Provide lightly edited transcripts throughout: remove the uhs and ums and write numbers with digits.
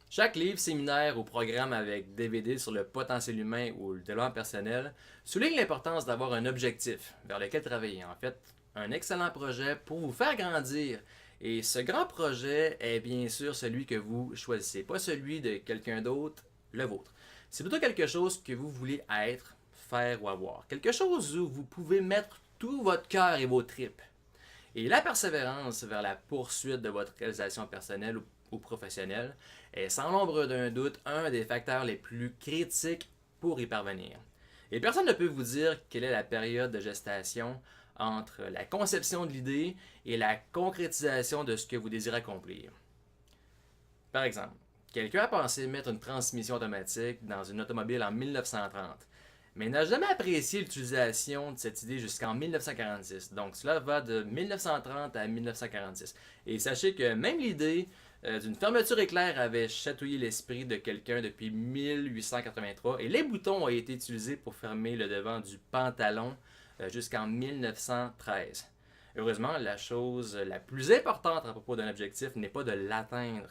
Chaque livre, séminaire ou programme avec DVD sur le potentiel humain ou le développement personnel souligne l'importance d'avoir un objectif vers lequel travailler. En fait, un excellent projet pour vous faire grandir. Et ce grand projet est bien sûr celui que vous choisissez, pas celui de quelqu'un d'autre, le vôtre. C'est plutôt quelque chose que vous voulez être, faire ou avoir. Quelque chose où vous pouvez mettre tout votre cœur et vos tripes. Et la persévérance vers la poursuite de votre réalisation personnelle ou professionnelle est sans l'ombre d'un doute un des facteurs les plus critiques pour y parvenir. Et personne ne peut vous dire quelle est la période de gestation entre la conception de l'idée et la concrétisation de ce que vous désirez accomplir. Par exemple, quelqu'un a pensé mettre une transmission automatique dans une automobile en 1930, mais n'a jamais apprécié l'utilisation de cette idée jusqu'en 1946. Donc cela va de 1930 à 1946. Et sachez que même l'idée d'une fermeture éclair avait chatouillé l'esprit de quelqu'un depuis 1883 et les boutons ont été utilisés pour fermer le devant du pantalon jusqu'en 1913. Heureusement, la chose la plus importante à propos d'un objectif n'est pas de l'atteindre,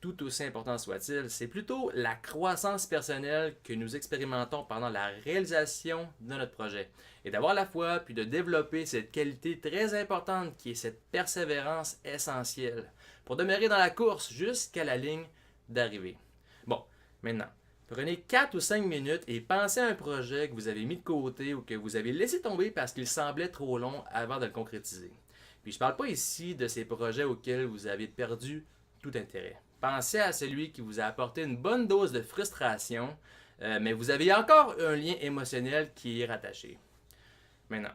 tout aussi important soit-il, c'est plutôt la croissance personnelle que nous expérimentons pendant la réalisation de notre projet. Et d'avoir la foi, puis de développer cette qualité très importante qui est cette persévérance essentielle pour demeurer dans la course jusqu'à la ligne d'arrivée. Bon, maintenant, prenez 4 ou 5 minutes et pensez à un projet que vous avez mis de côté ou que vous avez laissé tomber parce qu'il semblait trop long avant de le concrétiser. Puis je ne parle pas ici de ces projets auxquels vous avez perdu tout intérêt. Pensez à celui qui vous a apporté une bonne dose de frustration, mais vous avez encore un lien émotionnel qui y est rattaché. Maintenant,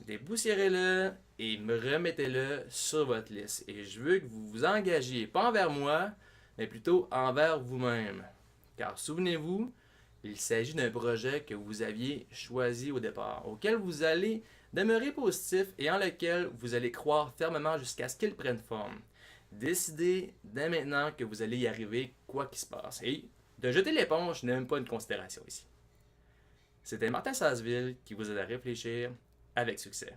déboussiérez-le et me remettez-le sur votre liste. Et je veux que vous vous engagiez, pas envers moi, mais plutôt envers vous-même. Car souvenez-vous, il s'agit d'un projet que vous aviez choisi au départ, auquel vous allez demeurer positif et en lequel vous allez croire fermement jusqu'à ce qu'il prenne forme. Décidez dès maintenant que vous allez y arriver, quoi qu'il se passe. Et de jeter l'éponge n'est même pas une considération ici. C'était Martin Sasseville qui vous aide à réfléchir avec succès.